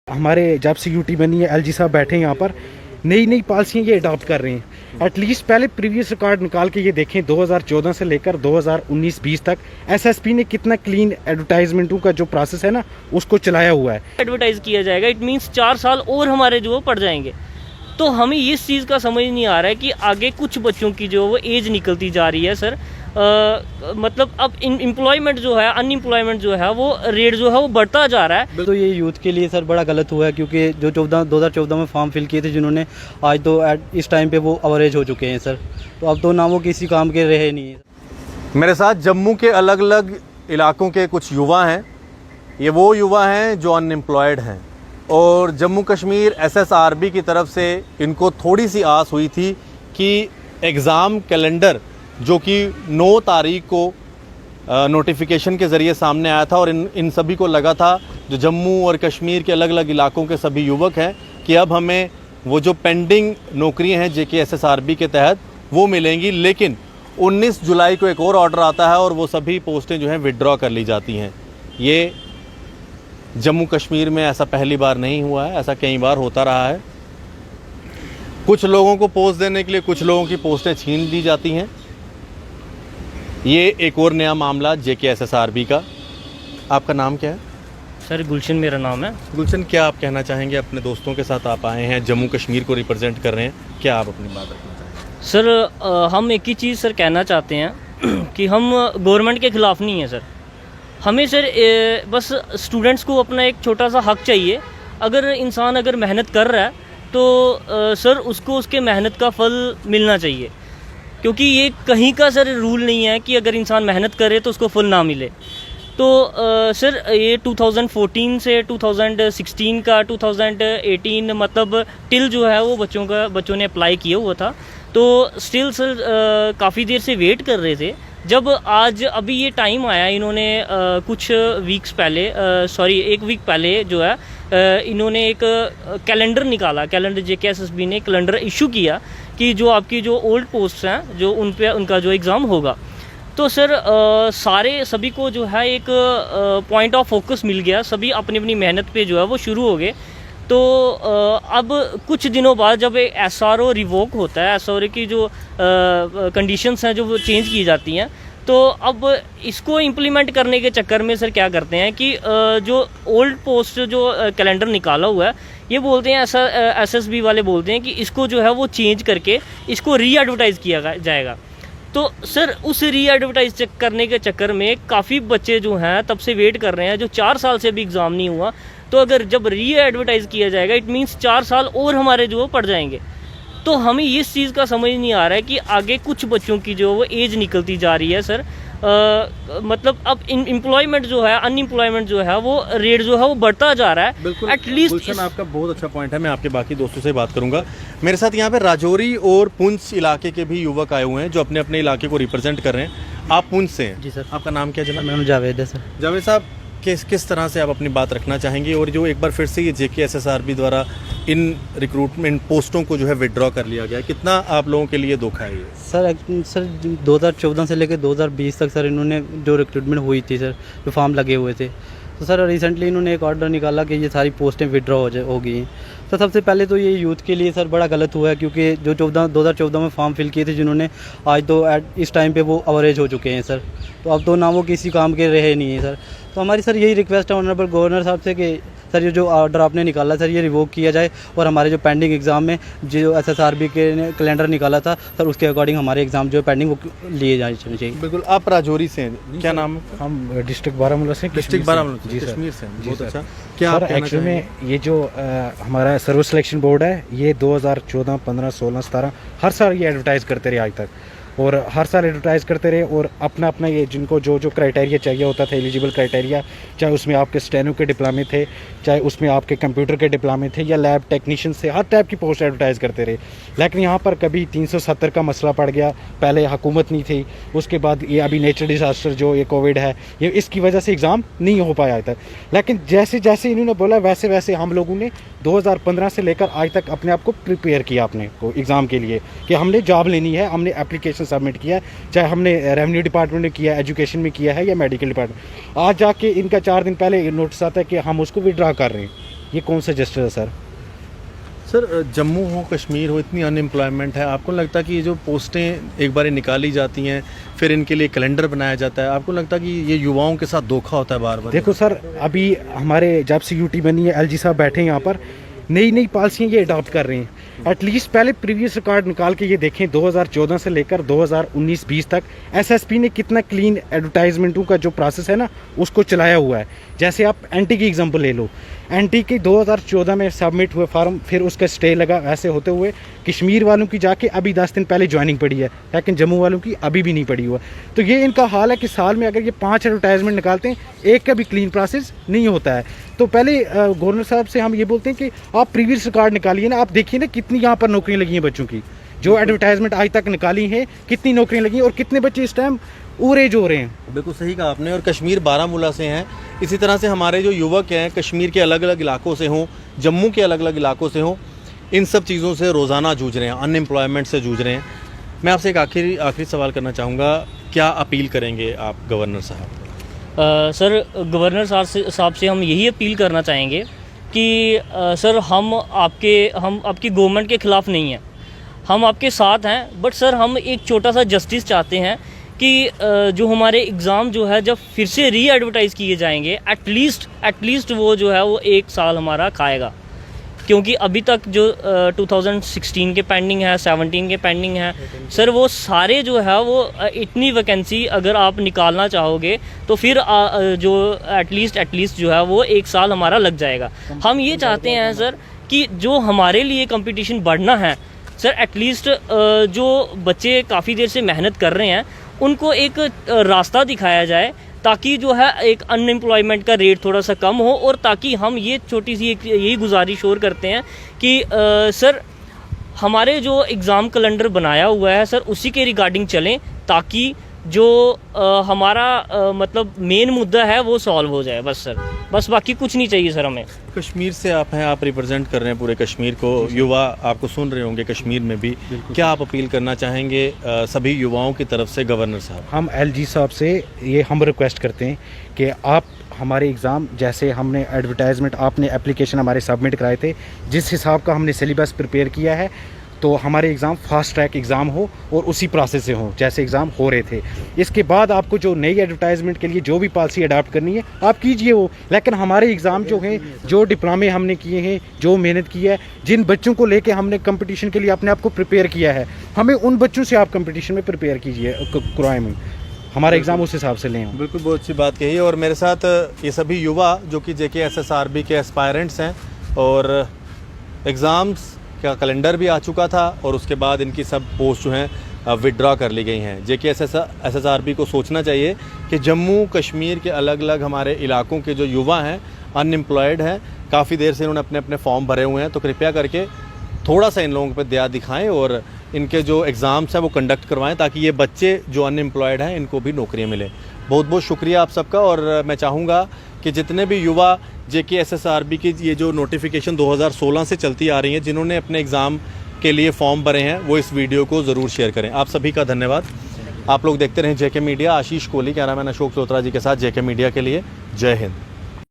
हमारे जब से यूटी बनी है एलजी साहब बैठे हैं यहाँ पर, नई नई पॉलिसियाँ ये अडॉप्ट कर रहे हैं। एटलीस्ट पहले प्रीवियस रिकॉर्ड निकाल के ये देखें 2014 से लेकर 2019-20 तक एसएसपी ने कितना क्लीन एडवर्टाइजमेंटों का जो प्रोसेस है ना उसको चलाया हुआ है। एडवर्टाइज किया जाएगा, इट मीन्स 4 साल और हमारे जो पड़ जाएंगे। तो हमें इस चीज़ का समझ नहीं आ रहा है कि आगे कुछ बच्चों की जो वो एज निकलती जा रही है सर। मतलब अब एम्प्लॉयमेंट जो है, अनएम्प्लॉयमेंट जो है वो रेट जो है वो बढ़ता जा रहा है। तो ये यूथ के लिए सर बड़ा गलत हुआ है, क्योंकि जो 2014 में फॉर्म फिल किए थे जिन्होंने, आज तो इस टाइम पे वो अवरेज हो चुके हैं सर। तो अब तो ना वो किसी काम के रहे नहीं है। मेरे साथ जम्मू के अलग अलग इलाकों के कुछ युवा हैं। ये वो युवा हैं जो अनएम्प्लॉयड हैं और जम्मू कश्मीर एसएसआरबी की तरफ से इनको थोड़ी सी आस हुई थी कि एग्ज़ाम कैलेंडर जो कि 9 तारीख को नोटिफिकेशन के ज़रिए सामने आया था और इन सभी को लगा था, जो जम्मू और कश्मीर के अलग अलग इलाकों के सभी युवक हैं, कि अब हमें वो जो पेंडिंग नौकरियां हैं JKSSRB के तहत वो मिलेंगी। लेकिन 19 जुलाई को एक और ऑर्डर आता है और वो सभी पोस्टें जो हैं विड्रॉ कर ली जाती हैं। ये जम्मू कश्मीर में ऐसा पहली बार नहीं हुआ है, ऐसा कई बार होता रहा है। कुछ लोगों को पोस्ट देने के लिए कुछ लोगों की पोस्टें छीन ली जाती हैं। ये एक और नया मामला JKSSRB का। आपका नाम क्या है? सर गुलशन मेरा नाम है। गुलशन, क्या आप कहना चाहेंगे? अपने दोस्तों के साथ आप आए हैं, जम्मू कश्मीर को रिप्रेजेंट कर रहे हैं, क्या आप अपनी बात रखना चाहेंगे? सर हम एक ही चीज़ सर कहना चाहते हैं कि हम गवर्नमेंट के ख़िलाफ़ नहीं हैं सर। हमें सर बस स्टूडेंट्स को अपना एक छोटा सा हक चाहिए। अगर इंसान अगर मेहनत कर रहा है तो सर उसको उसके मेहनत का फल मिलना चाहिए, क्योंकि ये कहीं का सर रूल नहीं है कि अगर इंसान मेहनत करे तो उसको फल ना मिले। तो सर ये 2014 से 2016 का 2018 मतलब टिल जो है वो बच्चों ने अप्लाई किया हुआ था। तो स्टिल सर काफ़ी देर से वेट कर रहे थे। जब आज अभी ये टाइम आया, इन्होंने कुछ वीक्स पहले एक वीक पहले जो है इन्होंने एक कैलेंडर निकाला। कैलेंडर JKSSB ने कैलेंडर इशू किया कि जो आपकी जो ओल्ड पोस्ट हैं जो उन पे उनका जो एग्ज़ाम होगा। तो सर सभी को जो है एक पॉइंट ऑफ फोकस मिल गया, सभी अपनी अपनी मेहनत पे जो है वो शुरू हो गए। तो अब कुछ दिनों बाद जब SRO रिवोक होता है, SRO की जो कंडीशंस हैं जो वो चेंज की जाती हैं, तो अब इसको इम्प्लीमेंट करने के चक्कर में सर क्या करते हैं कि जो ओल्ड पोस्ट जो कैलेंडर निकाला हुआ है, ये बोलते हैं SSB वाले बोलते हैं कि इसको जो है वो चेंज करके इसको री एडवर्टाइज़ किया जाएगा। तो सर उस री एडवर्टाइज करने के चक्कर में काफ़ी बच्चे जो हैं तब से वेट कर रहे हैं, जो 4 साल से भी एग्ज़ाम नहीं हुआ। तो अगर जब री एडवर्टाइज़ किया जाएगा, इट मीन्स 4 साल और हमारे जो पड़ जाएंगे। तो हमें इस चीज़ का समझ नहीं आ रहा है कि आगे कुछ बच्चों की जो वो एज निकलती जा रही है सर। मतलब अब एम्प्लॉयमेंट जो है, अनएम्प्लॉयमेंट जो है वो रेट जो है वो बढ़ता जा रहा है। बिल्कुल, एटलीस्ट गुलशन आपका बहुत अच्छा पॉइंट है। मैं आपके बाकी दोस्तों से बात करूंगा। मेरे साथ यहाँ पे राजौरी और पुंछ इलाके के भी युवक आए हुए हैं जो अपने अपने इलाके को रिप्रेजेंट कर रहे हैं। आप पुंछ से हैं? जी सर। आपका नाम क्या है जनाब? मेरा नाम जावेद है सर। जावेद साहब, किस तरह से आप अपनी बात रखना चाहेंगे, और जो एक बार फिर से ये JKSSRB द्वारा इन रिक्रूटमेंट पोस्टों को जो है विड्रॉ कर लिया गया, कितना आप लोगों के लिए धोखा है ये? सर 2014 से लेकर 2020 तक सर इन्होंने जो रिक्रूटमेंट हुई थी सर, जो फॉर्म लगे हुए थे, तो सर रिसेंटली इन्होंने एक ऑर्डर निकाला कि ये सारी पोस्टें विड्रॉ हो गई। तो सबसे पहले तो ये यूथ के लिए सर बड़ा गलत हुआ है, क्योंकि जो 2014 में फॉर्म फिल किए थे जिन्होंने, आज तो इस टाइम पे वो अवरेज हो चुके हैं सर। तो अब तो ना वो किसी काम के रहे नहीं है सर। तो हमारी सर यही रिक्वेस्ट है ऑनरेबल गवर्नर साहब से कि सर ये जो ऑर्डर आपने निकाला सर ये रिवोक किया जाए, और हमारे जो पेंडिंग एग्ज़ाम में जो SSRB के कैलेंडर निकाला था सर उसके अकॉर्डिंग हमारे एग्ज़ाम जो पेंडिंग वो लिए जाने चाहिए। बिल्कुल। आप राजौरी से हैं, क्या नाम है? हम डिस्ट्रिक्ट बारामूला से। डिस्ट्रिक्ट बारामूला जी कश्मीर से हैं। जी बहुत सर। अच्छा। क्या आप कहना एक्चुअली चाहेंगे? में ये जो हमारा सर्विस सिलेक्शन बोर्ड है, ये 2014, 15, 16, 17 हर साल ये एडवर्टाइज़ करते रहे आज तक, और हर साल एडवर्टाइज़ करते रहे, और अपना अपना ये जिनको जो जो क्राइटेरिया चाहिए होता था, एलिजिबल क्राइटेरिया, चाहे उसमें आपके स्टेनो के डिप्लोमे थे, चाहे उसमें आपके कंप्यूटर के डिप्लोमे थे, या लैब टेक्नीशियन से, हर टाइप की पोस्ट एडवर्टाइज़ करते रहे। लेकिन यहाँ पर कभी 370 का मसला पड़ गया। पहले हुकूमत नहीं थी, उसके बाद ये अभी नेचुरल डिज़ास्टर जो ये कोविड है, ये इसकी वजह से एग्ज़ाम नहीं हो पाया था। लेकिन जैसे जैसे इन्होंने बोला वैसे वैसे हम लोगों ने 2015 से लेकर आज तक अपने आप को प्रिपेयर किया अपने को एग्ज़ाम के लिए, कि हमने जॉब लेनी है। हमने एप्लीकेशन सबमिट किया, चाहे हमने रेवेन्यू डिपार्टमेंट में किया, एजुकेशन में किया है, या मेडिकल डिपार्टमेंट। आज जाके इनका 4 दिन पहले नोटिस आता है कि हम उसको विड्रॉ कर रहे हैं। ये कौन सा जस्टिस है सर? सर जम्मू हो कश्मीर हो, इतनी अनएम्प्लॉयमेंट है, आपको लगता है कि ये जो पोस्टें एक बार निकाली जाती हैं फिर इनके लिए कैलेंडर बनाया जाता है, आपको लगता है कि ये युवाओं के साथ धोखा होता है बार बार? देखो सर, अभी हमारे जब से यूटी बनी है, एलजी साहब बैठे हैं यहाँ पर, नई नई पॉलिसियाँ ये अडॉप्ट कर रहे हैं। एटलीस्ट पहले प्रीवियस रिकॉर्ड निकाल के ये देखें 2014 से लेकर 2019-20 तक एसएसपी ने कितना क्लीन एडवर्टाइजमेंटों का जो प्रोसेस है ना उसको चलाया हुआ है। जैसे आप एनटी की एग्जांपल ले लो, एनटी के 2014 में सबमिट हुए फार्म, फिर उसका स्टे लगा, ऐसे होते हुए कश्मीर वालों की जाके अभी 10 दिन पहले ज्वाइनिंग पड़ी है, लेकिन जम्मू वालों की अभी भी नहीं पड़ी हुआ। तो ये इनका हाल है कि साल में अगर ये 5 एडवर्टाइजमेंट निकालते हैं, एक का भी क्लीन प्रोसेस नहीं होता है। तो पहले गवर्नर साहब से हम ये बोलते हैं कि आप प्रीवियस रिकॉर्ड निकालिए ना, आप देखिए ना कितनी यहाँ पर नौकरियाँ लगी हैं बच्चों की, जो एडवर्टाइजमेंट आज तक निकाली है कितनी नौकरियाँ लगी हैं और कितने बच्चे इस टाइम ओवरेज हो रहे हैं। बिल्कुल सही कहा आपने। और कश्मीर बारामूला से हैं, इसी तरह से हमारे जो युवक हैं कश्मीर के अलग अलग इलाकों से हों, जम्मू के अलग अलग इलाकों से हों, इन सब चीज़ों से रोज़ाना जूझ रहे हैं, अनएम्प्लॉयमेंट से जूझ रहे हैं। मैं आपसे एक आखिरी सवाल करना चाहूँगा, क्या अपील करेंगे आप गवर्नर साहब? सर गवर्नर साहब से हम यही अपील करना चाहेंगे कि सर हम आपकी गवर्नमेंट के ख़िलाफ़ नहीं हैं, हम आपके साथ हैं, बट सर हम एक छोटा सा जस्टिस चाहते हैं कि जो हमारे एग्ज़ाम जो है जब फिर से री एडवर्टाइज़ किए जाएंगे, एटलीस्ट वो जो है वो 1 साल हमारा खाएगा, क्योंकि अभी तक जो 2016 के पेंडिंग है, 17 के पेंडिंग है सर, वो सारे जो है वो इतनी वैकेंसी अगर आप निकालना चाहोगे तो फिर जो एटलीस्ट जो है वो 1 साल हमारा लग जाएगा। हम ये चाहते हैं सर कि जो हमारे लिए कंपटीशन बढ़ना है सर, एटलीस्ट जो बच्चे काफ़ी देर से मेहनत कर रहे हैं उनको एक रास्ता दिखाया जाए, ताकि जो है एक अनएम्प्लॉयमेंट का रेट थोड़ा सा कम हो, और ताकि हम ये छोटी सी यही गुजारिश और करते हैं कि सर हमारे जो एग्ज़ाम कैलेंडर बनाया हुआ है सर उसी के रिगार्डिंग चलें, ताकि जो हमारा मतलब मेन मुद्दा है वो सॉल्व हो जाए। बस सर, बस बाकी कुछ नहीं चाहिए सर हमें। कश्मीर से आप हैं, आप रिप्रेजेंट कर रहे हैं पूरे कश्मीर को, युवा आपको सुन रहे होंगे कश्मीर में भी, क्या आप अपील करना चाहेंगे सभी युवाओं की तरफ से गवर्नर साहब? हम एलजी साहब से ये हम रिक्वेस्ट करते हैं कि आप हमारे एग्ज़ाम, जैसे हमने एडवर्टाइजमेंट, आपने एप्लीकेशन हमारे सबमिट कराए थे, जिस हिसाब का हमने सिलेबस प्रिपेयर किया है, तो हमारे एग्ज़ाम फास्ट ट्रैक एग्ज़ाम हो और उसी प्रोसेस से हो जैसे एग्ज़ाम हो रहे थे। इसके बाद आपको जो नई एडवर्टाइजमेंट के लिए जो भी पॉलिसी अडाप्ट करनी है आप कीजिए वो, लेकिन हमारे एग्ज़ाम जो हैं, जो डिप्लोमे हमने किए हैं, जो मेहनत की है, जिन बच्चों को लेके हमने कंपटीशन के लिए अपने आप को प्रिपेयर किया है, हमें उन बच्चों से आप कंपटीशन में प्रिपेयर कीजिए, कराएँ में हमारा एग्ज़ाम उस हिसाब से लें। बिल्कुल, बहुत अच्छी बात कही। और मेरे साथ ये सभी युवा जो कि JKSSRB के एस्पायरेंट्स हैं, और एग्ज़ाम्स का कैलेंडर भी आ चुका था और उसके बाद इनकी सब पोस्ट जो हैं विड्रॉ कर ली गई हैं। JKSSRB को सोचना चाहिए कि जम्मू कश्मीर के अलग अलग हमारे इलाकों के जो युवा हैं, अनएम्प्लॉयड हैं, काफ़ी देर से इन्होंने अपने अपने फॉर्म भरे हुए हैं, तो कृपया करके थोड़ा सा इन लोगों पर दया दिखाएं और इनके जो एग्ज़ाम्स हैं वो कंडक्ट करवाएं, ताकि ये बच्चे जो अनएम्प्लॉयड हैं इनको भी नौकरियां मिलें। बहुत बहुत शुक्रिया आप सबका। और मैं चाहूँगा कि जितने भी युवा JKSSRB की ये जो नोटिफिकेशन 2016 से चलती आ रही है, जिन्होंने अपने एग्ज़ाम के लिए फॉर्म भरे हैं, वो इस वीडियो को ज़रूर शेयर करें। आप सभी का धन्यवाद। आप लोग देखते रहें JK media. Ashish Kohli, cameraman Ashok चोत्रा जी के साथ JK मीडिया के लिए, जय हिंद।